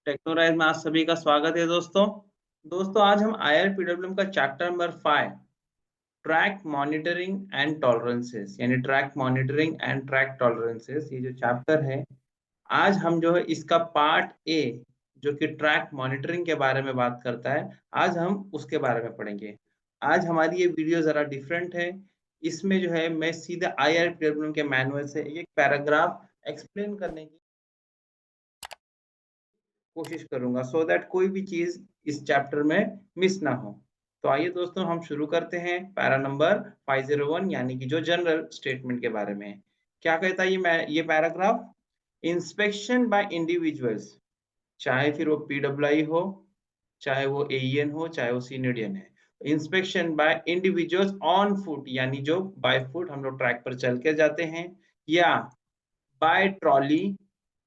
टेक्नोराइज में आप सभी का स्वागत है दोस्तों। आज हम आईआरपीडब्ल्यूएम का chapter number 5 track monitoring and tolerances यानी track monitoring and track tolerances ये जो चैप्टर है, आज हम जो है इसका पार्ट ए जो कि ट्रैक मॉनिटरिंग के बारे में बात करता है, आज हम उसके बारे में पढ़ेंगे। आज हमारी ये वीडियो ज़रा डिफरेंट है। इसमें जो है मैं सीधे आईआरपीडब्ल्यूएम के मैनुअल से एक पैराग्राफ एक्सप्लेन करने की कोशिश करूंगा सो दैट कोई भी चीज इस चैप्टर में मिस ना हो। तो आइए दोस्तों हम शुरू करते हैं पैरा नंबर 501 यानी कि जो जनरल स्टेटमेंट के बारे में है। क्या कहता है ये पैराग्राफ? इंस्पेक्शन बाय इंडिविजुअल्स, चाहे फिर वो पीडब्ल्यूआई हो, चाहे वो एईएन हो, चाहे वो सीनियरियन है। Inspection bye individuals on foot यानी जो बाय फुट हम लोग ट्रैक पर चल के जाते हैं, या बाय ट्रॉली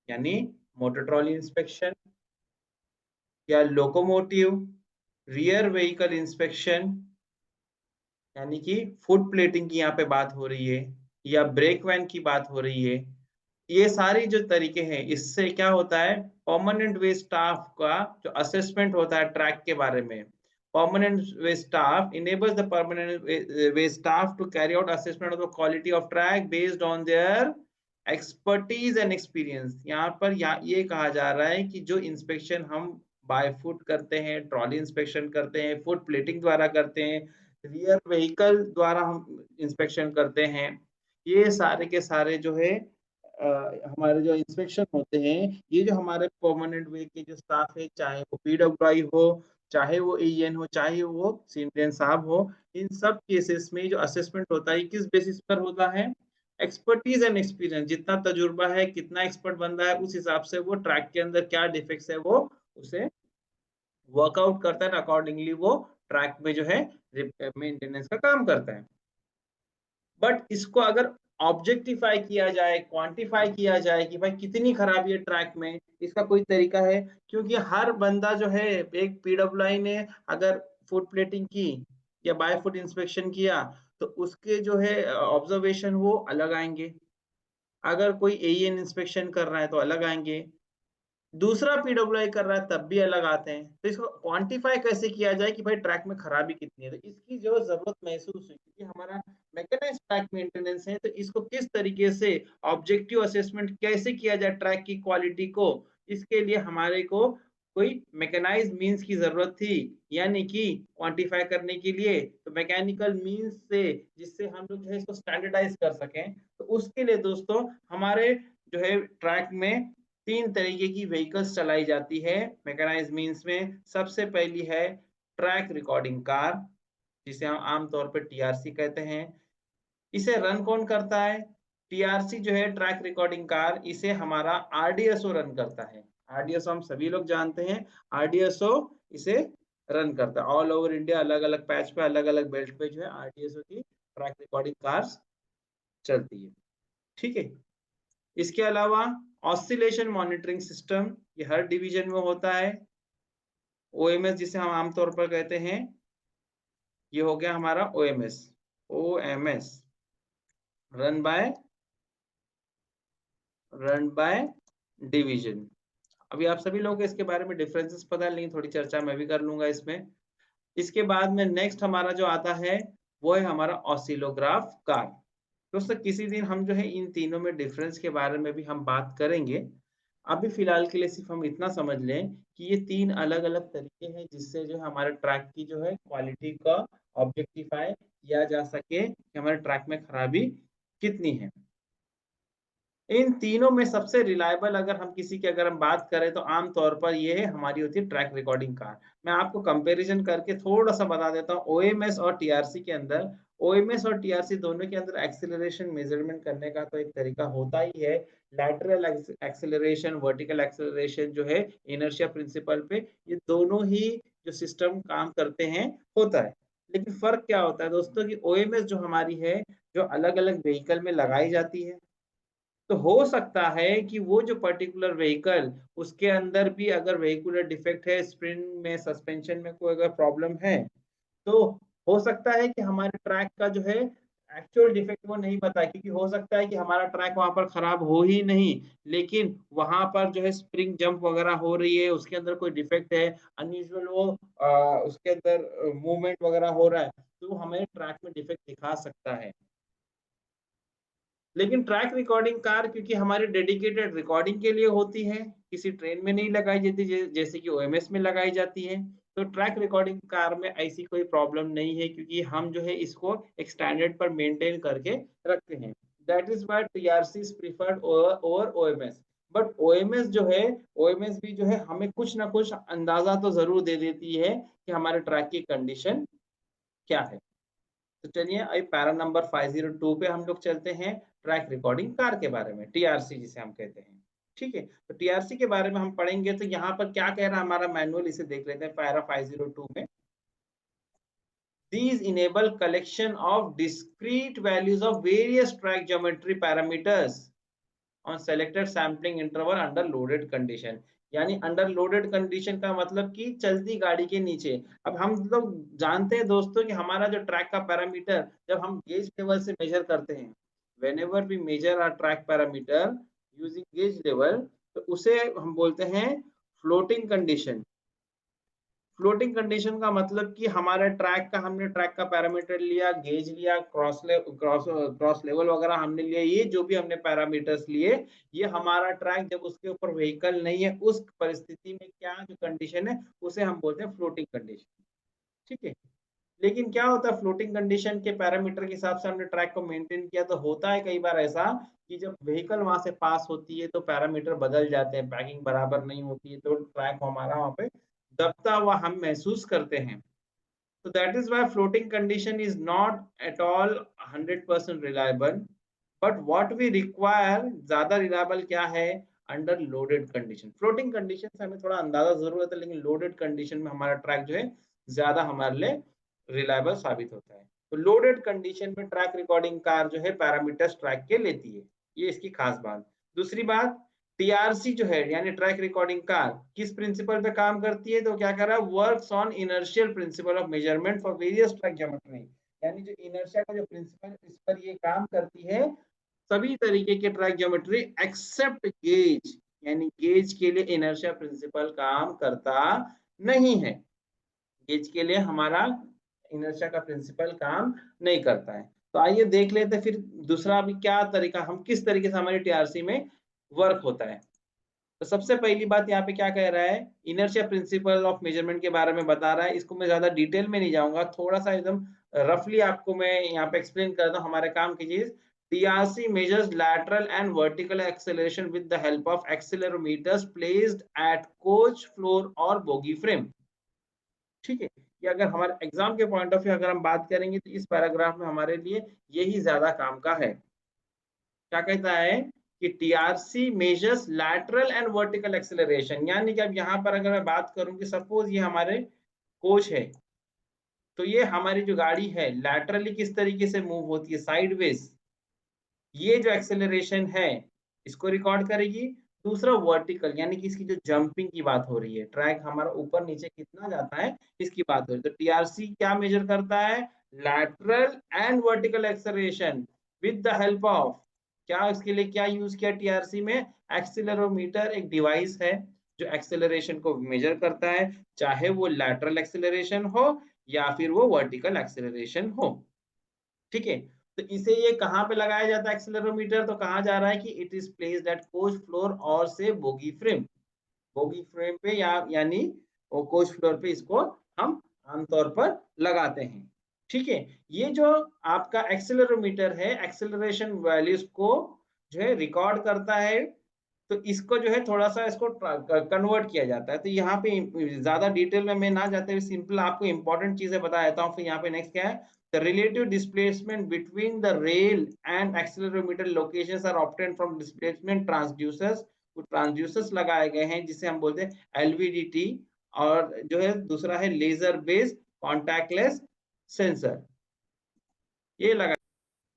यानी मोटर ट्रॉली इंस्पेक्शन, या लोकोमोटिव रियर व्हीकल इंस्पेक्शन यानी कि फुट प्लेटिंग की यहाँ पे बात हो रही है, या ब्रेक वैन की बात हो रही है। ये सारी जो तरीके हैं, इससे क्या होता है, परमानेंट वे स्टाफ का जो असेसमेंट होता है ट्रैक के बारे में, permanent way staff enables the permanent way staff to carry out assessment of the quality of track based on their expertise and experience। यहाँ पर ये कहा जा रहा है कि जो इंस्पेक्शन हम बाय फुट करते हैं, ट्रॉली इंस्पेक्शन करते हैं, फुट प्लेटिंग द्वारा करते हैं, रियर व्हीकल द्वारा हम इंस्पेक्शन करते हैं, ये सारे के सारे जो है हमारे जो इंस्पेक्शन होते हैं, ये जो हमारे परमानेंट वे के जो स्टाफ है, चाहे वो पीडब्ल्यूआई हो, चाहे वो एईएन हो, चाहे वो सीनियरन साहब हो, इन सब केसेस में जो असेसमेंट होता है किस बेसिस पर होता है? Expertise and experience. जितना तजुर्बा है, कितना एक्सपर्ट बंदा है, उस हिसाब से वो ट्रैक के अंदर क्या डिफेक्ट्स है वो उसे वर्कआउट करता है, अकॉर्डिंगली वो ट्रैक में जो है मेंटेनेंस का काम करता है। बट इसको अगर ऑब्जेक्टिफाई किया जाए, क्वांटिफाई किया जाए कि भाई कितनी खराबी है ट्रैक में, इसका कोई तरीका है? क्योंकि हर बंदा जो है, एक पीडब्ल्यूआई ने अगर फुट प्लेटिंग की या बाय फुट इंस्पेक्शन किया, तो उसके जो है ऑब्जर्वेशन वो अलग आएंगे। अगर कोई एईएन इंस्पेक्शन कर रहा है तो अलग आएंगे, दूसरा पीडब्ल्यूआई कर रहा है तब भी अलग आते हैं। तो इसको क्वांटिफाई कैसे किया जाए कि भाई ट्रैक में खराबी कितनी है? तो इसकी जो जरूरत महसूस हुई, क्योंकि हमारा मैकेनाइज्ड ट्रैक मेंटेनेंस है, तो इसको किस तरीके से ऑब्जेक्टिव असेसमेंट कैसे किया जाए ट्रैक की क्वालिटी को, इसके लिए हमारे को कोई मैकेनाइज्ड मींस की जरूरत थी। यानी कि क्वांटिफाई करने के लिए तो मैकेनिकल मींस से, जिससे हम लोग जो है इसको स्टैंडर्डाइज कर सकें, तो उसके लिए दोस्तों हमारे जो है ट्रैक में 3 तरीके की व्हीकल्स चलाई जाती है मैकेनाइज्ड मींस में। सबसे पहली है ट्रैक रिकॉर्डिंग कार, जिसे हम आमतौर पर टीआरसी कहते हैं। इसे रन कौन करता है? टीआरसी जो है ट्रैक रिकॉर्डिंग कार, इसे हमारा आरडीएसओ रन करता है। आरडीएसओ हम सभी लोग जानते हैं, आरडीएसओ इसे रन करता है। ऑल ओवर इंडिया अलग अलग पैच पे, अलग अलग बेल्ट पे जो है आरडीएसओ की ट्रैक रिकॉर्डिंग कार्स चलती है। ठीक है। इसके अलावा ऑसिलेशन मॉनिटरिंग सिस्टम, ये हर डिवीजन में होता है। ओएमएस जिसे हम आमतौर पर कहते हैं, ये हो गया हमारा OMS. OMS run by division. अभी आप सभी लोगों को इसके बारे में डिफरेंसेस पता है, लेकिन थोड़ी चर्चा मैं भी कर लूंगा इसमें। इसके बाद में नेक्स्ट हमारा जो आता है, वो है हमारा ऑसिलोग्राफ कार। दोस्तों किसी दिन हम जो है इन तीनों में डिफरेंस के बारे में भी हम बात करेंगे। अभी फिलहाल के लिए सिर्फ हम इतना समझ लें कि ये 3 अलग-अलग तरीके हैं जिससे जो है हमारे ट्रैक की जो है क्वालिटी का ऑब्जेक्टिफाई किया जा सके कि हमारे ट्रैक में खराबी कितनी है। इन तीनों में सबसे रिलायबल अगर हम किसी की अगर हम बात करें, तो आम तौर पर ये है हमारी होती है ट्रैक रिकॉर्डिंग कार। मैं आपको कंपैरिजन करके थोड़ा-सा बता देता हूँ। ओएमएस और टीआरसी के अंदर, ओएमएस और टीआरसी दोनों के अंदर एक्सेलरेशन मेजरमेंट करने का तो एक तरीका होता ही है। लैटरल एक्सेलरेशन, वर्टिकल एक्सेलरेशन जो है इनर्शिया प्रिंसिपल पे, ये दोनों ही जो सिस्टम काम करते हैं, होता है। लेकिन फ़र्क क्या होता है दोस्तों कि ओएमएस जो हमारी है, जो अलग-अलग व्हीकल में लगाई जाती है। तो हो सकता है कि वो जो पर्टिकुलर व्हीकल, उसके अंदर भी अगर वेहिकुलर डिफेक्ट है, स्प्रिंग में, सस्पेंशन में कोई अगर प्रॉब्लम है, तो हो सकता है कि हमारे ट्रैक का जो है एक्चुअल डिफेक्ट वो नहीं पता, क्योंकि हो सकता है कि हमारा ट्रैक वहां पर खराब हो ही नहीं, लेकिन वहां पर जो है स्प्रिंग जंप वगैरह हो रही है, उसके अंदर कोई डिफेक्ट है, अनयूजुअल वो उसके अंदर मूवमेंट वगैरह हो रहा है, तो हमें ट्रैक में डिफेक्ट दिखा सकता है। लेकिन ट्रैक रिकॉर्डिंग कार क्योंकि हमारी डेडिकेटेड रिकॉर्डिंग के लिए होती है, किसी ट्रेन में नहीं लगाई जाती जैसे कि ओएमएस में लगाई जाती है, तो ट्रैक रिकॉर्डिंग कार में ऐसी कोई प्रॉब्लम नहीं है, क्योंकि हम जो है इसको एक स्टैंडर्ड पर मेंटेन करके रखते हैं। That is why TRC is preferred over OMS. But OMS जो है, ओएमएस भी जो है हमें कुछ ना कुछ अंदाजा तो जरूर दे देती है कि हमारे ट्रैक की कंडीशन क्या है। तो चलिए अभी पैरा नंबर 502 पे हम लोग चलते हैं, ट्रैक रिकॉर्डिंग कार के बारे में, टीआरसी जिसे हम कहते हैं। ठीक है, तो टीआरसी के बारे में हम पढ़ेंगे, तो यहाँ पर क्या कह रहा है हमारा मैनुअल, इसे देख लेते हैं पैरा 502 में। These enable collection of discrete values of various track geometry parameters on selected sampling interval under loaded condition। यानी अंडर लोडेड कंडीशन का मतलब कि चलती गाड़ी के नीचे। अब हम लोग जानते हैं दोस्तों कि हमारा जो ट्रैक का पैरामीटर जब हम गेज लेवल से मेजर करते हैं, whenever we measure our track parameter using gauge level, तो उसे हम बोलते हैं फ्लोटिंग कंडीशन। फ्लोटिंग कंडीशन का मतलब कि हमारे ट्रैक का, हमने ट्रैक का पैरामीटर लिया, गेज लिया, क्रॉस लेवल वगैरह हमने लिया, ये जो भी हमने पैरामीटर्स लिए, ये हमारा ट्रैक जब उसके ऊपर व्हीकल नहीं है उस परिस्थिति में क्या जो कंडीशन है उसे हम बोलते हैं फ्लोटिंग कंडीशन। ठीक है, लेकिन क्या होता है फ्लोटिंग कंडीशन के पैरामीटर के हिसाब से हमने ट्रैक को मेंटेन किया, तो होता है कई बार ऐसा कि जब व्हीकल वहां से पास होती है तो पैरामीटर बदल जाते हैं, पैकिंग बराबर नहीं होती है, तो ट्रैक हमारा वहां पे दबता हुआ हम महसूस करते हैं। तो that is why floating condition is not at all 100% reliable, but what we require ज्यादा रिलायबल क्या है, under loaded condition. Floating condition से हमें थोड़ा अंदाजा जरूर होता है, लेकिन लोडेड कंडीशन में हमारा ट्रैक जो है ज्यादा हमारे लिए रिलायबल साबित होता है। तो लोडेड कंडीशन में ट्रैक रिकॉर्डिंग कार जो है पैरामीटर्स ट्रैक के लेती है, ये इसकी खास बात। दूसरी बात, टीआरसी जो है यानी ट्रैक रिकॉर्डिंग कार किस प्रिंसिपल पे काम करती है, तो क्या कर रहा है, works on inertial principle of measurement for various track geometry. यानी जो इनर्शिया का जो प्रिंसिपल, इस पर ये काम करती है सभी तरीके के ट्रैक ज्योमेट्री एक्सेप्ट गेज, यानी गेज के लिए इनर्शिया प्रिंसिपल काम करता नहीं है। गेज के लिए हमारा इनर्शिया का प्रिंसिपल काम नहीं करता है। तो आइए देख लेते हैं फिर दूसरा भी क्या तरीका, हम किस तरीके से हमारी टीआरसी में वर्क होता है। तो सबसे पहली बात यहाँ पे क्या कह रहा है, इनर्शिया प्रिंसिपल ऑफ मेजरमेंट के बारे में बता रहा है। इसको मैं ज्यादा डिटेल में नहीं जाऊंगा, थोड़ा सा एकदम रफली आपको मैं यहाँ पे एक्सप्लेन करता हूँ हमारे काम की चीज। TRC measures lateral and vertical acceleration with the help of accelerometers placed at coach floor or bogie frame। ठीक है, ये अगर हमारे एग्जाम के पॉइंट ऑफ व्यू अगर हम बात करेंगे तो इस पैराग्राफ में हमारे लिए यही ज्यादा काम का है। क्या कहता है कि TRC measures lateral and vertical acceleration, यानी कि अब यहाँ पर अगर मैं बात करूं कि सपोज ये हमारे कोच है, तो ये हमारी जो गाड़ी है लैटरली किस तरीके से मूव होती है, साइडवेज, ये जो एक्सेलरेशन है इसको रिकॉर्ड करेगी। दूसरा वर्टिकल, यानी कि इसकी जो जंपिंग की बात हो रही है, ट्रैक हमारा ऊपर नीचे कितना जाता है इसकी बात हो रही है। तो टीआरसी क्या मेजर करता है, lateral and vertical acceleration with the help of, क्या इसके लिए क्या यूज किया टीआरसी में, एक्सीलरोमीटर एक डिवाइस है जो एक्सेलरेशन को मेजर करता है, चाहे वो लैटरल एक्सेलरेशन हो या फिर वो वर्टिकल एक्सेलरेशन हो। ठीक है, तो इसे ये कहाँ पे लगाया जाता है एक्सेलरोमीटर, तो कहा जा रहा है कि it is placed at coach floor और से बोगी फ्रेम, बोगी फ्रेम पे या यानी वो कोच फ्लोर पे इसको हम आमतौर पर लगाते हैं। ठीक है, ये जो आपका एक्सेलरोमीटर है एक्सेलरेशन वैल्यूज को जो है रिकॉर्ड करता है, तो इसको जो है थोड़ा सा इसको कन्वर्ट किया जाता है। तो यहाँ पे ज्यादा डिटेल में मैं ना जाते हुए सिंपल आपको इंपॉर्टेंट चीजें बता देता हूँ। फिर यहाँ पे नेक्स्ट क्या है, the relative displacement between the rail and accelerometer locations are obtained from displacement transducers। तो ट्रांसड्यूसर्स लगाए गए हैं जिसे हम बोलते हैं एलवीडीटी, और जो है दूसरा है लेजर बेस्ड कॉन्टैक्टलेस सेंसर, ये लगा।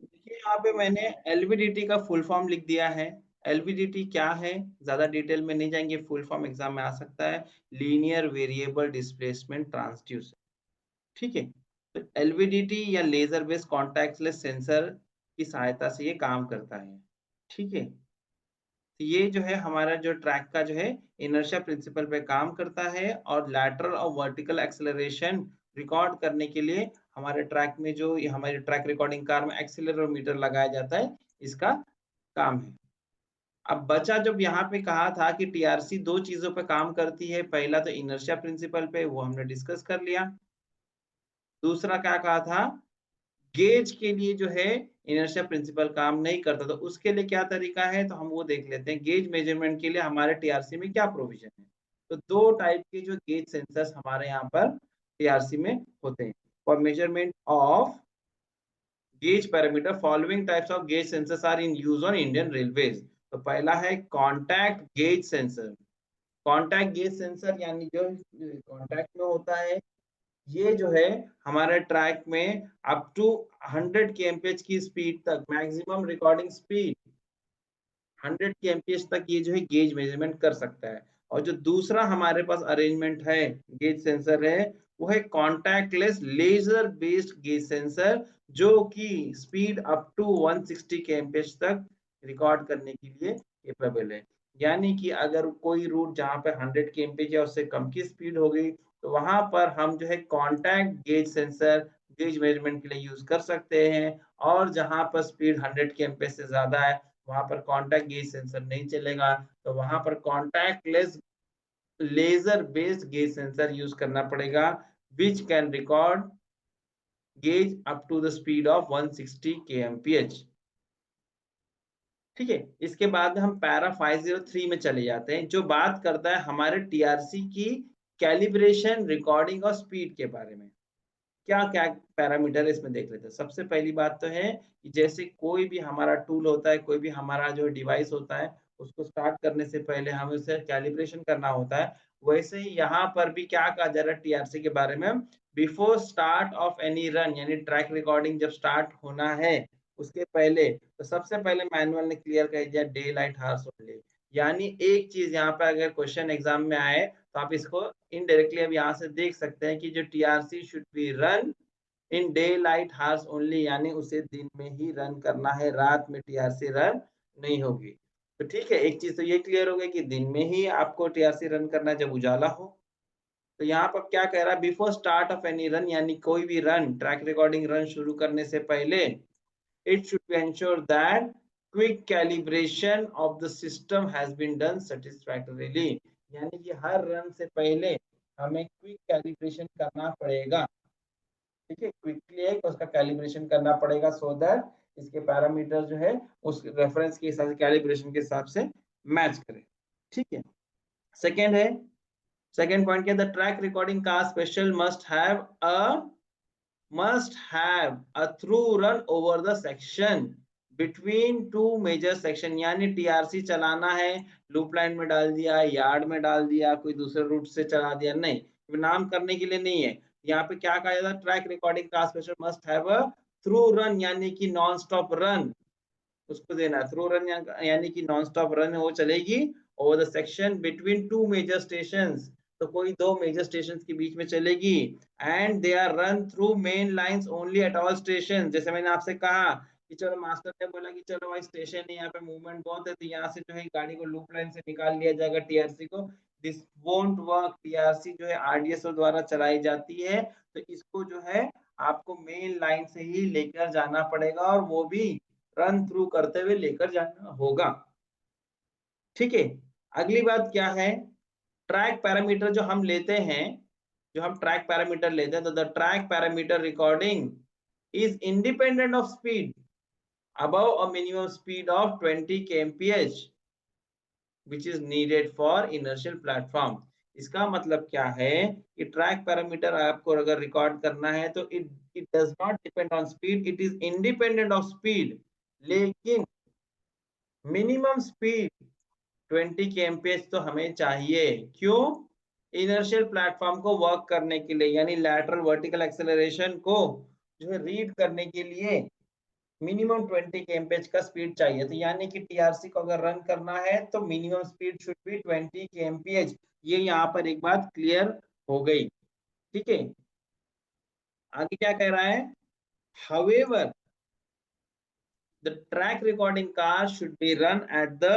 देखिए यहाँ पे मैंने एलवीडीटी का फुल फॉर्म लिख दिया है। एलवीडीटी क्या है, ज्यादा डिटेल में नहीं जाएंगे, फुल फॉर्म एग्जाम में आ सकता है, लीनियर वेरिएबल डिस्प्लेसमेंट ट्रांसड्यूसर। ठीक है, तो एलवीडीटी या लेजर बेस्ड कॉन्टैक्टलेस सेंसर की सहायता से ये काम करता है। ठीक है, तो ये जो है हमारा जो ट्रैक का जो है इनर्शिया प्रिंसिपल पे काम करता है और लैटरल और वर्टिकल एक्सेलरेशन रिकॉर्ड करने के लिए हमारे ट्रैक में जो ये हमारे ट्रैक रिकॉर्डिंग कार में एक्सीलरोमीटर लगाया जाता है, इसका काम है। अब बचा जब यहाँ पे कहा था कि टीआरसी 2 चीज़ों पे काम करती है, पहला तो इनर्शिया प्रिंसिपल पे, वो हमने डिस्कस कर लिया। दूसरा क्या कहा था, गेज के लिए जो है इनर्शिया प्रिंसिपल काम नहीं करता, तो उसके लिए क्या तरीका है, तो हम वो देख लेते हैं। गेज मेजरमेंट के लिए हमारे टीआरसी में क्या प्रोविजन है। तो 2 टाइप के जो गेज सेंसर्स हमारे यहाँ पर टीआरसी में होते हैं। For measurement of gauge parameter following types of gauge sensors are in use on Indian Railways. तो पहला है contact gauge sensor. Contact gauge sensor यानी जो कॉन्टैक्ट में होता है, ये जो है हमारे ट्रैक में अप टू 100 kmph की स्पीड तक, मैक्सिमम रिकॉर्डिंग स्पीड 100 kmph तक ये जो है गेज मेजरमेंट कर सकता है। और जो दूसरा हमारे पास अरेंजमेंट है, गेज सेंसर है, वो है contactless laser based gauge sensor, जो कि स्पीड अप टू 160 kmph तक रिकॉर्ड करने के लिए केपेबल है। यानी कि अगर कोई रूट जहाँ पे 100 kmph या उससे कम की स्पीड हो गई, तो वहां पर हम जो है contact gauge sensor gauge measurement के लिए यूज कर सकते हैं। और जहां पर स्पीड 100 kmph से ज्यादा है, वहां पर कॉन्टैक्ट गेज सेंसर नहीं चलेगा, तो वहां पर contactless laser based gauge sensor use करना पड़ेगा, which can record gauge up to the speed of 160 kmph। ठीक है, इसके बाद हम पैरा 503 में चले जाते हैं, जो बात करता है हमारे टीआरसी की कैलिब्रेशन, रिकॉर्डिंग और स्पीड के बारे में। क्या-क्या पैरामीटर है इसमें देख लेते हैं। सबसे पहली बात तो है कि जैसे कोई भी हमारा टूल होता है, कोई भी हमारा जो डिवाइस होता है, उसको स्टार्ट करने से पहले हमें उसे कैलिब्रेशन करना होता है। वैसे ही यहाँ पर भी क्या कहा जा रहा है टीआरसी के बारे में, before start of any run, यानी ट्रैक रिकॉर्डिंग जब स्टार्ट होना है, उसके पहले तो सबसे पहले मैनुअल ने क्लियर कर दिया डे लाइट हार्स ओनली। यानी एक चीज यहाँ पे अगर क्वेश्चन एग्जाम में आए, तो आप इसको इनडायरेक्टली अब यहाँ से देख सकते हैं कि जो TRC should be run in day light hours only, यानी उसे दिन में ही रन करना है, रात में टीआरसी रन नहीं होगी। तो ठीक है, एक चीज तो ये क्लियर हो गई कि दिन में ही आपको टीआरसी रन करना है जब उजाला हो। तो यहाँ पर क्या कह रहा है, before start of any run, यानी कोई भी रन, ट्रैक रिकॉर्डिंग रन शुरू करने से पहले, it should be ensured that quick calibration of the system has been done satisfactorily। यानी कि हर रन से पहले हमें क्विक कैलिब्रेशन करना पड़ेगा। ठीक है, क्विकली एक उसका कैलिब्रेशन करना पड़ेगा, सो दैट इसके पैरामीटर जो है उस रेफरेंस के हिसाब से, कैलिब्रेशन के हिसाब से मैच करे। ठीक है, सेकेंड है, सेकेंड पॉइंट क्या, द ट्रैक रिकॉर्डिंग का special must have a through run over the section between two major section। यानी टीआरसी चलाना है, लूप लाइन में डाल दिया, यार्ड में डाल दिया, कोई दूसरे रूट से चला दिया, नहीं, नाम करने के लिए नहीं है। यहाँ पे क्या कहा जाता है, track recording transmission must have a through run, यानी कि नॉन स्टॉप रन उसको देना है। थ्रू रन यानी कि नॉन स्टॉप रन वो चलेगी over the section between two major stations, तो कोई दो मेजर स्टेशंस के बीच में चलेगी। And they are run through main lines only at all station. जैसे मैंने आपसे कहा कि चलो मास्टर ने बोला कि चलो भाई स्टेशन है, यहाँ पे मूवमेंट बहुत है, तो यहाँ से जो है गाड़ी को लूप लाइन से निकाल लिया जाएगा टीआरसी को। दिस वोंट वर्क, टीआरसी जो है आरडीएसओ द्वारा चलाई जाती है, तो इसको जो है आपको मेन लाइन से ही लेकर जाना पड़ेगा, और वो भी रन थ्रू करते हुए लेकर जाना होगा। ठीक है, अगली बात क्या है, ट्रैक पैरामीटर जो हम लेते हैं, जो हम ट्रैक पैरामीटर लेते हैं, तो the track parameter recording is independent of speed above a minimum speed of 20 kmph which is needed for inertial platform। इसका मतलब क्या है कि ट्रैक पैरामीटर आपको अगर रिकॉर्ड करना है, तो it does not depend on speed, it is independent of speed, लेकिन मिनिमम स्पीड 20 kmph तो हमें चाहिए। क्यों, इनर्शियल प्लेटफॉर्म को वर्क करने के लिए, यानी लैटरल वर्टिकल एक्सेलरेशन को जो है रीड करने के लिए मिनिमम 20 kmph का स्पीड चाहिए। तो यानी कि टीआरसी को अगर रन करना है, तो minimum speed should be 20 kmph। ये यहाँ पर एक बात क्लियर हो गई। ठीक है, आगे क्या कह रहा है, however the track recording car should be run at the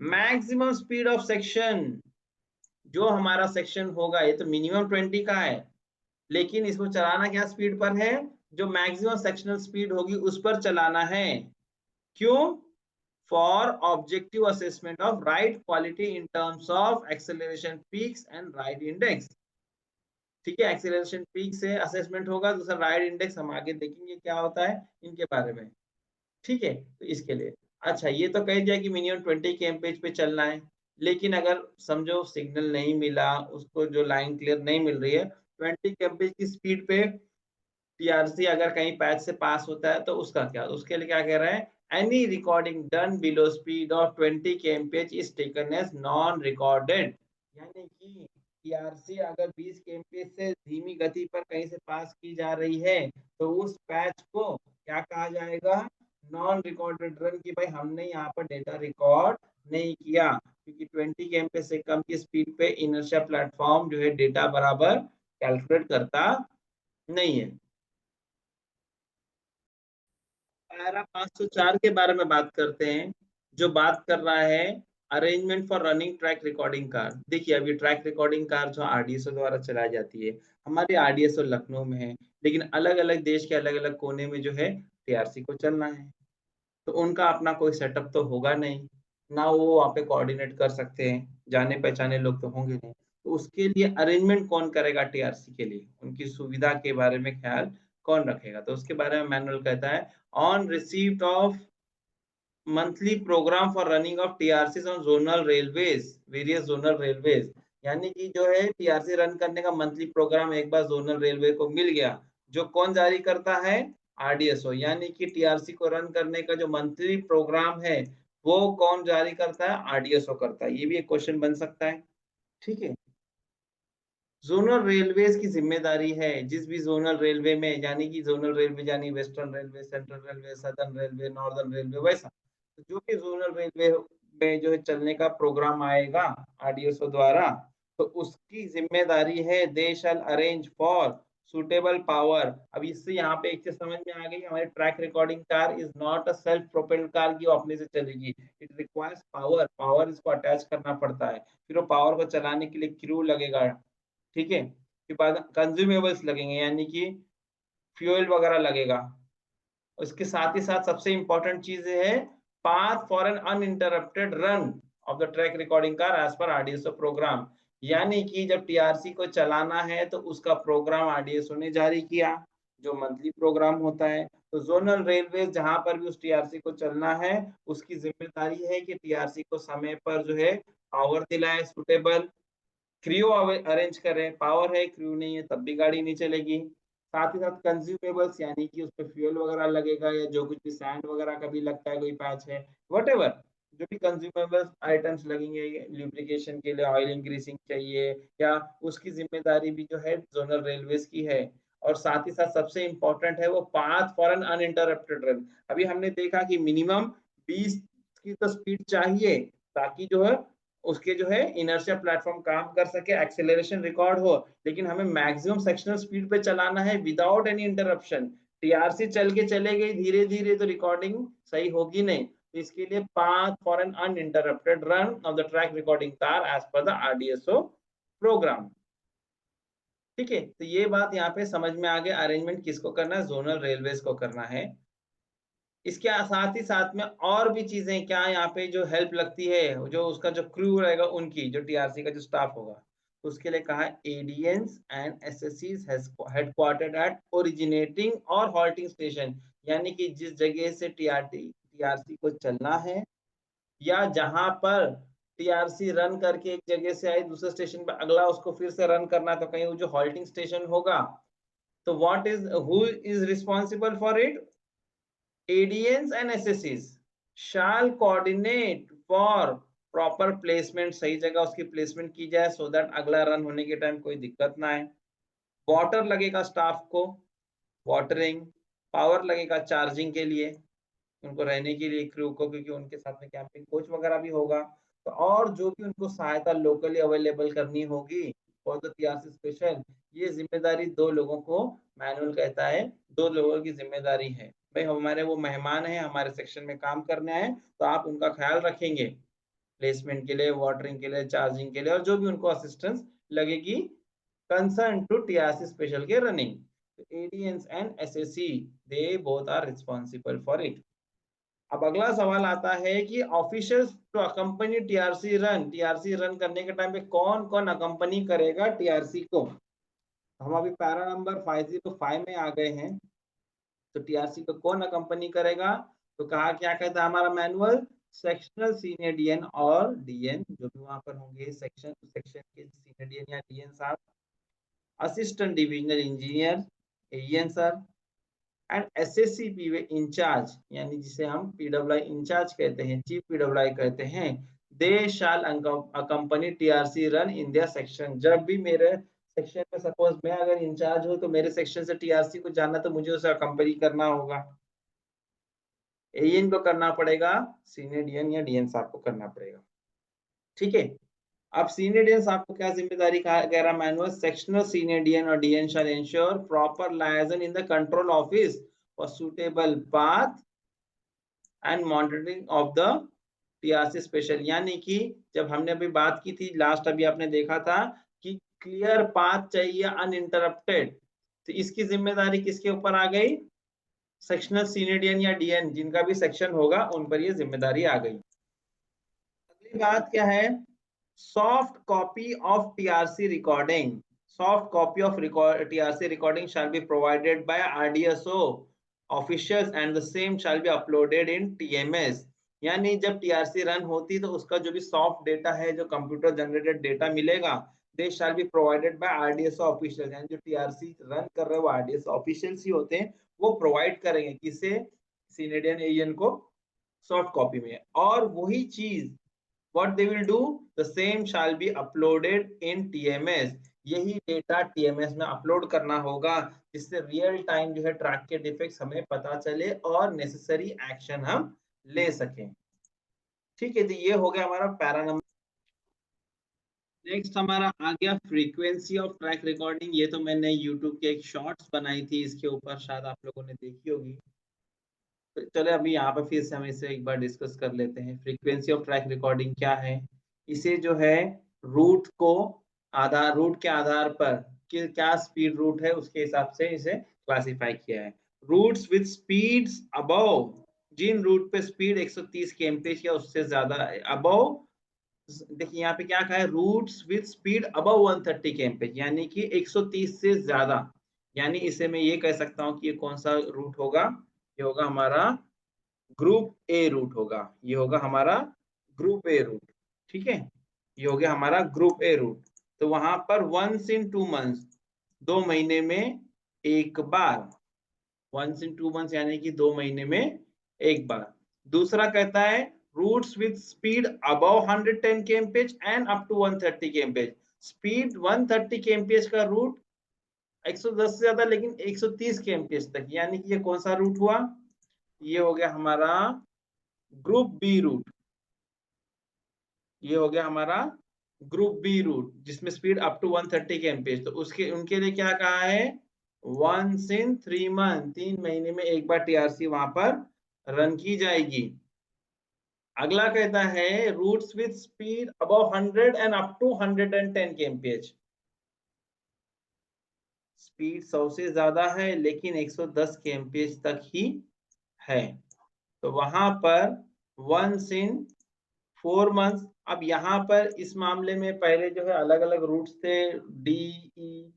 maximum speed of section। जो हमारा सेक्शन होगा ये तो मिनिमम 20 का है, लेकिन इसको चलाना क्या स्पीड पर है, जो मैक्सिमम सेक्शनल स्पीड होगी उस पर चलाना है। क्यों? For objective assessment of ride quality in terms of acceleration peaks and ride index. ठीक है, एक्सेलरेशन पीक से असेसमेंट होगा, दूसरा राइड इंडेक्स हम आगे देखेंगे क्या होता है इनके बारे में। ठीक है, तो इसके लिए अच्छा ये तो कह दिया कि मिनिमम 20 kmph पे चलना है, लेकिन अगर समझो सिग्नल नहीं मिला, उसको जो लाइन क्लियर नहीं मिल रही है, 20 kmph की स्पीड पे टीआरसी अगर कहीं पैच से पास होता है तो उसका क्या, उसके लिए क्या कह रहा है, any recording done below speed of 20 kmph is taken as non recorded. यानी कि टीआरसी अगर 20 kmph से धीमी गति पर कहीं से पास की जा रही है तो उस पैच को क्या कहा जाएगा, नॉन रिकॉर्डेड रन, की भाई हमने यहाँ पर डेटा रिकॉर्ड नहीं किया, क्योंकि 20 kmph से कम की स्पीड पे इनर्शिया प्लेटफॉर्म जो है डेटा बराबर कैलकुलेट करता नहीं है। पैरा 504 के बारे में बात करते हैं, जो बात कर रहा है arrangement for running track recording car. देखिए अभी ट्रैक रिकॉर्डिंग कार जो आरडीएसओ द्वारा चलाई जाती है, हमारे आरडीएसओ लखनऊ में है, लेकिन अलग अलग देश के अलग अलग कोने में जो है टीआरसी को चलना है, तो उनका अपना कोई सेटअप तो होगा नहीं, ना वो वहाँ पे कोऑर्डिनेट कर सकते हैं, जाने पहचाने लोग तो होंगे नहीं, तो उसके लिए अरेंजमेंट कौन करेगा टीआरसी के लिए, उनकी सुविधा के बारे में ख्याल कौन रखेगा, तो उसके बारे में मैनुअल कहता है on receipt of monthly programme for running of TRC on zonal railways, various zonal railways. यानी कि जो है टीआरसी रन करने का मंथली प्रोग्राम एक बार जोनल रेलवे को मिल गया, जो कौन जारी करता है, आरडीएसओ। यानी कि टीआरसी को रन करने का जो मंथली प्रोग्राम है वो कौन जारी करता है, आरडीएसओ करता है। ये भी एक क्वेश्चन बन सकता है। ठीक है, जोनल रेलवेज की जिम्मेदारी है, जिस भी जोनल रेलवे में, यानी कि जोनल रेलवे यानी western railway, central railway, southern railway, northern railway, वैसा तो जो भी जोनल रेलवे में जो है चलने का प्रोग्राम आएगा आरडीएसओ द्वारा, तो उसकी जिम्मेदारी है दे शैल अरेंज फॉर सुटेबल पावर। अब इससे यहाँ पे एक चीज समझ में आ गई, हमारी track recording car is not a self propelled car की वो अपने से चलेगी, इट रिक्वायर्स पावर, पावर इसको अटैच करना पड़ता है, फिर वो पावर को चलाने के लिए क्रू लगेगा। ठीक है, फिर बाद कंज्यूमेबल्स लगेंगे, यानी कि फ्यूल वगैरह लगेगा। उसके साथ ही साथ सबसे इंपॉर्टेंट चीज है path for an uninterrupted run of the track recording car as per RDSO programme. यानी कि जब टीआरसी को चलाना है तो उसका प्रोग्राम आरडीएसओ ने जारी किया, जो मंथली प्रोग्राम होता है। तो जोनल रेलवे जहां पर भी उस टीआरसी को चलना है, उसकी जिम्मेदारी है कि टीआरसी को समय पर जो है पावर दिलाए सुटेबल, क्रू अरेंज करें, पावर है क्रू नहीं है तब भी गाड़ी नहीं चलेगी। साथ ही साथ कंज्यूमेबल्स, यानी कि उस पर फ्यूल वगैरह लगेगा, या जो कुछ भी सैंड वगैरह का भी लगता है, कोई पैच है, वट जो भी कंज्यूमेबल्स आइटम्स लगेंगे लुब्रिकेशन के लिए, ऑयलिंग ग्रीसिंग चाहिए, या उसकी जिम्मेदारी भी जो है जोनल रेलवेज की है। और साथ ही साथ सबसे इंपॉर्टेंट है वो path for an uninterrupted run. अभी हमने देखा कि मिनिमम 20 की तो स्पीड चाहिए, ताकि जो है उसके जो है इनर्शिया प्लेटफॉर्म काम कर सके, एक्सेलरेशन रिकॉर्ड हो, लेकिन हमें मैक्सिमम सेक्शनल स्पीड पे चलाना है विदाउट एनी इंटरप्शन। टीआरसी चल के चले गई धीरे धीरे तो रिकॉर्डिंग सही होगी नहीं, तो इसके लिए path for an uninterrupted run of the track recording car as per the RDSO programme. ठीक है, तो ये बात यहाँ पे समझ में आ गया, अरेंजमेंट किसको करना है, जोनल रेलवेज को करना है। इसके साथ ही साथ में और भी चीजें क्या यहाँ पे जो हेल्प लगती है, जो उसका जो क्रू रहेगा उनकी, जो टीआरसी का जो स्टाफ होगा, उसके लिए कहा एडीएंस एंड एसएससीज हेडक्वार्टर्ड एट ओरिजिनेटिंग और हॉल्टिंग स्टेशन। यानी कि जिस जगह से टीआरसी को चलना है, या जहां पर टीआरसी रन करके एक जगह से आई दूसरे स्टेशन पर अगला उसको फिर से रन करना, तो कहीं वो जो हॉल्टिंग स्टेशन होगा, तो what is who is responsible for it, ADNs and SSCs shall coordinate for proper placement, सही जगह उसकी प्लेसमेंट की जाए, सो दैट अगला रन होने के टाइम कोई दिक्कत ना आए। वाटर लगेगा स्टाफ को, वाटरिंग, पावर लगेगा चार्जिंग के लिए, उनको रहने के लिए क्रू को, क्योंकि उनके साथ में कैंपिंग कोच वगैरह भी होगा, तो और जो भी उनको सहायता लोकली अवेलेबल करनी होगी फॉर द टीआरसी स्पेशल, ये जिम्मेदारी 2 लोगों को मैनुअल कहता है, 2 लोगों की जिम्मेदारी है। भाई हमारे वो मेहमान हैं, हमारे सेक्शन में काम करने आए, तो आप उनका ख्याल रखेंगे। प्लेसमेंट के लिए, वाटरिंग के लिए, चार्जिंग के लिए और जो भी उनको असिस्टेंस लगेगी कंसर्न टू टीआरसी स्पेशल के running. ADENs and SSC they both are responsible for it. अब अगला सवाल आता है कि officials to accompany TRC run करने के टाइम पे कौन कौन अकम्पनी करेगा टीआरसी को। हम अभी पैरा नंबर 505 में आ गए हैं। तो टीआरसी को कौन अकम्पनी करेगा, तो कहा क्या कहता है हमारा मैनुअल, सेक्शनल सीनियर डीएन और डीएन जो भी वहां पर होंगे सेक्शन के सीनियर डीएन या डीएन साहब, assistant divisional engineer AEN sir, and SSC P way incharge यानी जिसे हम पीडब्ल्यूआई इंचार्ज कहते हैं, चीफ पीडब्ल्यूआई कहते हैं, they shall accompany TRC run in their section. जब भी मेरे सेक्शन में सपोज मैं अगर इंचार्ज हूं तो मेरे सेक्शन से टीआरसी को जाना तो मुझे उसे अकम्पनी करना होगा। एएन को करना पड़ेगा, सीनियर डीएन या डीएन साहब को करना पड़ेगा। ठीक है, अब सीनियर डीएन साहब को क्या जिम्मेदारी कह रहा मैनुअल, सेक्शनल सीनियर डीएन और DEN shall ensure proper liaison in the control office और suitable path and monitoring of the TRC special. यानी कि जब हमने अभी बात की थी लास्ट, अभी आपने देखा था कि क्लियर पाथ चाहिए अनइंटरप्टेड, तो इसकी जिम्मेदारी किसके ऊपर आ गई, सेक्शनल सीनियर डीएन या डीएन जिनका भी सेक्शन होगा उन पर ये जिम्मेदारी आ गई। अगली बात क्या है, soft copy of TRC recording. Soft copy of TRC recording shall be provided by RDSO officials and the same shall be uploaded in TMS। यानी जब टीआरसी रन होती तो उसका जो भी सॉफ्ट डेटा है, जो कंप्यूटर जनरेटेड डेटा मिलेगा, they shall be provided by RDSO official. यानी जो टीआरसी रन कर रहे हैं वो आरडीएसओ ऑफिशियल्स ही होते हैं, वो प्रोवाइड करेंगे किसे, सीनेडियन एएन को सॉफ्ट कॉपी में। और वही चीज what they will do, the same shall be uploaded in TMS। यही डेटा टीएमएस में अपलोड करना होगा जिससे रियल टाइम जो है ट्रैक के डिफेक्ट्स हमें पता चले और नेसेसरी एक्शन हम ले सकें। ठीक है, तो ये हो गया हमारा पैरा नंबर। नेक्स्ट हमारा आ गया फ्रीक्वेंसी ऑफ ट्रैक रिकॉर्डिंग। ये तो मैंने यूट्यूब के एक शॉर्ट्स बनाई थी इसके ऊपर, शायद आप लोगों ने देखी होगी। तो चलो अभी यहाँ पे फिर से हम इसे एक बार डिस्कस कर लेते हैं। फ्रीक्वेंसी ऑफ ट्रैक रिकॉर्डिंग क्या है, इसे जो है रूट को रूट के आधार पर कि क्या स्पीड रूट है उसके हिसाब से इसे क्लासिफाई किया है। रूट्स विद स्पीड्स अबव, जिन रूट पे स्पीड 130 kmph या उससे ज्यादा है, अबव, देखिए यहाँ पे क्या कहा है, routes with speed above 130 kmph यानी कि 130 से ज्यादा। यानी इसे मैं ये कह सकता हूँ कि ये कौन सा रूट होगा, ये होगा हमारा ग्रुप ए रूट होगा, ये होगा हमारा ग्रुप ए रूट। ठीक है, ये हो गया हमारा ग्रुप ए रूट। तो वहां पर वंस इन 2 मंथ्स, 2 महीने में एक बार, वंस इन 2 मंथ्स यानी कि 2 महीने में एक बार। दूसरा कहता है routes with speed above 110 kmph and up to 130 kmph। Speed 130 kmph का रूट 110 से ज्यादा लेकिन 130 kmph तक, यानी कि ये कौन सा रूट हुआ, ये हो गया हमारा ग्रुप बी रूट। ये हो गया हमारा ग्रुप बी रूट जिसमें स्पीड अप टू 130 kmph। तो उसके उनके लिए क्या कहा है, वंस इन 3 मंथ, 3 महीने में एक बार टीआरसी वहां पर रन की जाएगी। अगला कहता है routes with speed above 100 and up to 110 kmph। Speed 100 से ज्यादा है लेकिन 110 kmph तक ही है, तो वहां पर वंस इन 4 मंथ्स। अब यहाँ पर इस मामले में पहले जो है अलग अलग रूट्स थे, डी ई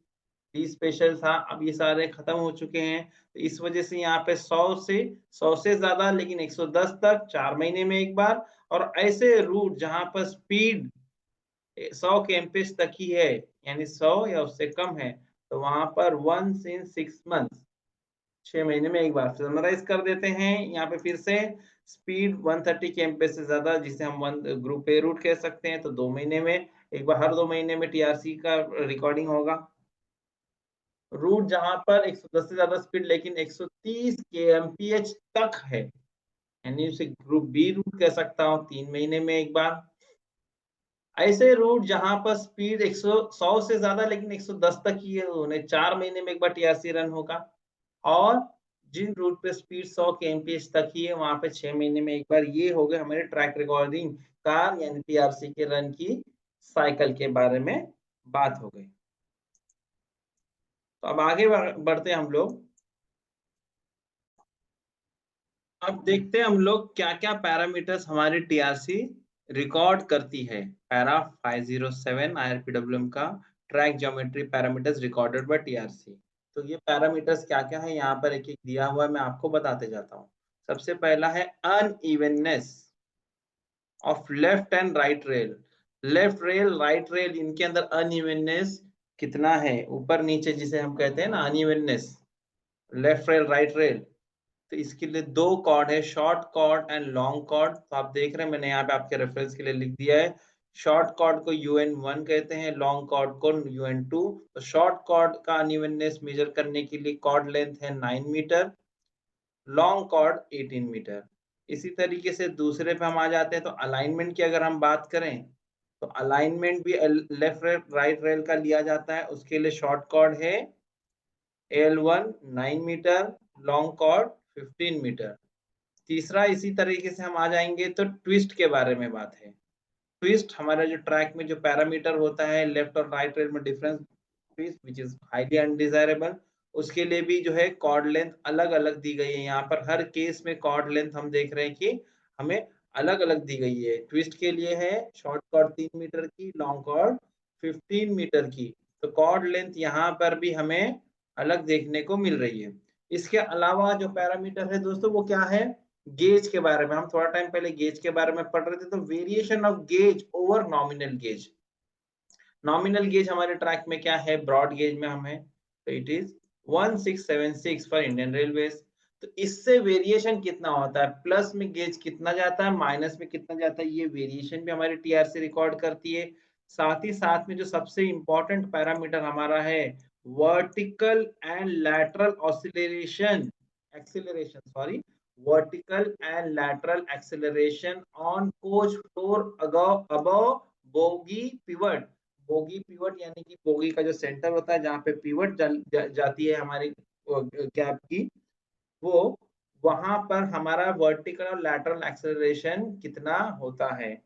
डी स्पेशल था, अब ये सारे खत्म हो चुके हैं। तो इस वजह से यहाँ पे 100 से ज्यादा लेकिन 110 तक 4 महीने में एक बार। और ऐसे रूट जहां पर स्पीड 100 kmph तक ही है यानी 100 या उससे कम है, तो वहां पर वंस इन 6 मंथ्स, 6 महीने में एक बार। समराइज कर देते हैं यहाँ पे फिर से, स्पीड 130 kmph से ज्यादा जिसे हम वन ग्रुप ए रूट कह सकते हैं, तो 2 महीने में एक बार, हर 2 महीने में टीआरसी का रिकॉर्डिंग होगा। रूट जहां पर 110 से ज्यादा स्पीड लेकिन 130 kmph तक है, यानी उसे ग्रुप बी रूट कह सकता हूँ, 3 महीने में एक बार। ऐसे रूट जहां पर स्पीड 100 से ज्यादा लेकिन 110 तक ही है, उन्हें 4 महीने में एक बार टीआरसी रन होगा। और जिन रूट पे स्पीड 100 kmph तक ही है वहां पे 6 महीने में एक बार। ये हो गए हमारे ट्रैक रिकॉर्डिंग का यानी टीआरसी के रन की साइकिल के बारे में बात हो गई। तो अब आगे बढ़ते हैं हम लोग। अब देखते हैं हम लोग क्या क्या पैरामीटर्स हमारी टीआरसी रिकॉर्ड करती है। पैरा 507 आईआरपीडब्ल्यूएम का track geometry parameters recorded by TRC. तो ये पैरामीटर्स क्या क्या है यहाँ पर एक एक दिया हुआ है, मैं आपको बताते जाता हूँ। सबसे पहला है unevenness of left and right rail. Left rail right rail इनके अंदर अनइवननेस कितना है, ऊपर नीचे जिसे हम कहते हैं ना unevenness, left rail right rail. तो इसके लिए दो कॉर्ड है, short chord and long chord. तो आप देख रहे हैं मैंने यहाँ पे आपके रेफरेंस के लिए लिख दिया है। शॉर्ट कॉर्ड को UN1 कहते हैं, लॉन्ग कॉर्ड को UN2। तो शॉर्ट कॉर्ड का अनइवननेस मेजर करने के लिए कॉर्ड लेंथ है 9 मीटर, लॉन्ग कॉर्ड 18 मीटर। इसी तरीके से दूसरे पे हम आ जाते हैं। तो अलाइनमेंट की अगर हम बात करें तो अलाइनमेंट भी लेफ्ट राइट रेल का लिया जाता है। उसके लिए शॉर्ट कॉर्ड है AL1 9 metre, long cord 15 metre. तीसरा इसी तरीके से हम आ जाएंगे तो ट्विस्ट के बारे में बात है। ट्विस्ट हमारा जो ट्रैक में जो पैरामीटर होता है लेफ्ट और राइट रेल में difference twist which is highly undesirable, उसके लिए भी जो है कॉर्ड लेंथ अलग अलग दी गई है। यहाँ पर हर केस में कॉर्ड लेंथ हम देख रहे हैं कि हमें अलग अलग दी गई है। ट्विस्ट के लिए है शॉर्ट कॉर्ड 3 मीटर की, लॉन्ग कॉर्ड 15 मीटर की। तो कॉर्ड लेंथ यहाँ पर भी हमें अलग देखने को मिल रही है। इसके अलावा जो पैरामीटर है दोस्तों वो क्या है, गेज के बारे में। हम थोड़ा टाइम पहले गेज के बारे में पढ़ रहे थे। तो variation of gauge over nominal gauge. Nominal gauge हमारे ट्रैक में क्या है, ब्रॉड गेज में हम है, तो it is 1676 for Indian Railways. तो इससे वेरिएशन कितना होता है, प्लस में गेज कितना जाता है, माइनस में कितना जाता है, ये वेरिएशन भी हमारी टीआरसी रिकॉर्ड करती है। साथ ही साथ में जो सबसे इंपॉर्टेंट पैरामीटर हमारा है vertical and lateral oscillation acceleration sorry vertical and lateral acceleration on coach floor above bogie pivot. Bogie pivot यानी कि बोगी का जो सेंटर होता है जहाँ पे पिवट जाती है हमारी कैप की, वो वहां पर हमारा वर्टिकल और लैटरल एक्सेलरेशन कितना होता है।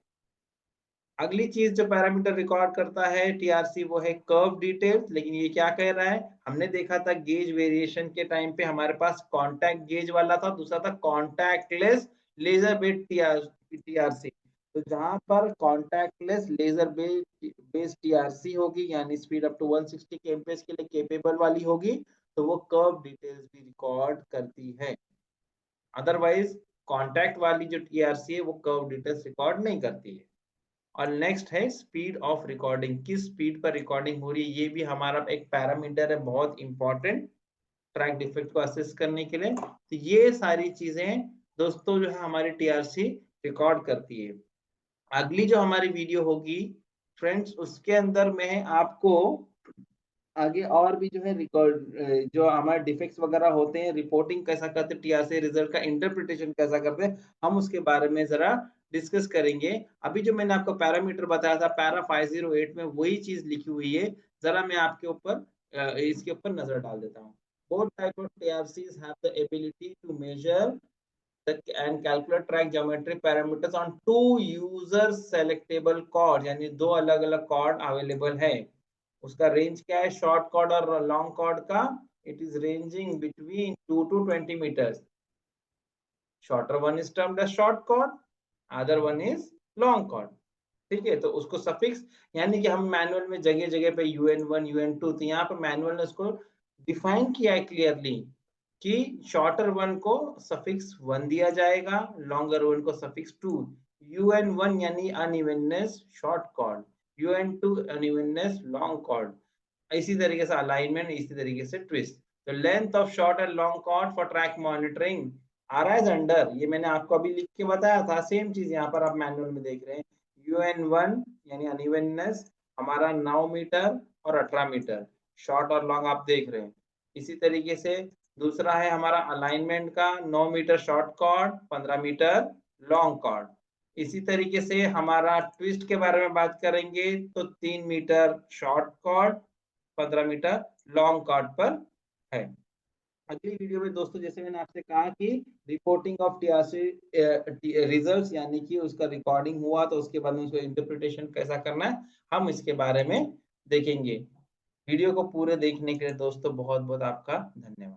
अगली चीज जो पैरामीटर रिकॉर्ड करता है टीआरसी वो है कर्व डिटेल्स। लेकिन ये क्या कह रहा है, हमने देखा था गेज वेरिएशन के टाइम पे हमारे पास कॉन्टैक्ट गेज वाला था, दूसरा था कॉन्टैक्टलेस लेजर बेस्ड टीआरसी। तो जहां पर कॉन्टैक्टलेस लेजर बेस्ड टीआरसी होगी यानी स्पीड अप टू 160 kmph के लिए केपेबल वाली होगी, तो वो कर्व डिटेल्स भी रिकॉर्ड करती है। अदरवाइज कॉन्टैक्ट वाली जो टीआरसी है वो कर्व डिटेल्स रिकॉर्ड नहीं करती है। और नेक्स्ट है स्पीड ऑफ रिकॉर्डिंग, किस स्पीड पर रिकॉर्डिंग हो रही है, ये भी हमारा एक पैरामीटर है बहुत इंपॉर्टेंट ट्रैक डिफेक्ट को असेस करने के लिए। तो ये सारी चीजें दोस्तों जो है हमारी टीआरसी रिकॉर्ड करती है। अगली जो हमारी वीडियो होगी फ्रेंड्स उसके अंदर में आपको आगे और भी जो है रिकॉर्ड जो हमारे डिफेक्ट्स वगैरह होते हैं, रिपोर्टिंग कैसा करते हैं, टीआरसी रिजल्ट का इंटरप्रिटेशन कैसा करते हैं, हम उसके बारे में जरा डिस्कस करेंगे। अभी जो मैंने आपको पैरामीटर बताया था पैरा 508 में वही चीज लिखी हुई है। जरा मैं आपके ऊपर इसके ऊपर नजर डाल देता हूँ। Both type of TRCs have the ability to measure and calculate track geometry parameters on two user selectable chord, यानी दो अलग अलग कॉर्ड अवेलेबल है। उसका रेंज क्या है शॉर्ट कॉर्ड और लॉन्ग कॉर्ड का, it is ranging between 2 to 20 metres. Shorter one is termed as short chord, other one is long chord. ठीक है, तो उसको सफिक्स यानी कि हम मैनुअल में जगह जगह पे UN1 UN2, तो यहाँ पर मैनुअल ने उसको डिफाइन किया है क्लियरली कि शॉर्टर वन को सफिक्स 1 दिया जाएगा, लॉन्गर वन को सफिक्स 2। UN1 यानी unevenness short chord, UN2 unevenness long chord. इसी तरीके से अलाइनमेंट, इसी तरीके से ट्विस्ट। तो length of short and long chord for track monitoring आ रहा है अंडर, ये मैंने आपको अभी लिख के बताया था। सेम चीज यहाँ पर आप मैनुअल में देख रहे हैं। UN1 यानी अनइवननेस हमारा 9 मीटर और 18 मीटर, शॉर्ट और लॉन्ग आप देख रहे हैं। इसी तरीके से दूसरा है हमारा अलाइनमेंट का 9 metre short chord, 15 metre long chord. इसी तरीके से हमारा ट्विस्ट के बारे में बात करेंगे तो 3 metre short chord, 15 metre long chord पर है। अगली वीडियो में दोस्तों जैसे मैंने आपसे कहा कि रिपोर्टिंग ऑफ टीआरसी रिजल्ट्स यानी कि उसका रिकॉर्डिंग हुआ तो उसके बाद में उसको इंटरप्रिटेशन कैसा करना है, हम इसके बारे में देखेंगे। वीडियो को पूरे देखने के लिए दोस्तों बहुत-बहुत आपका धन्यवाद।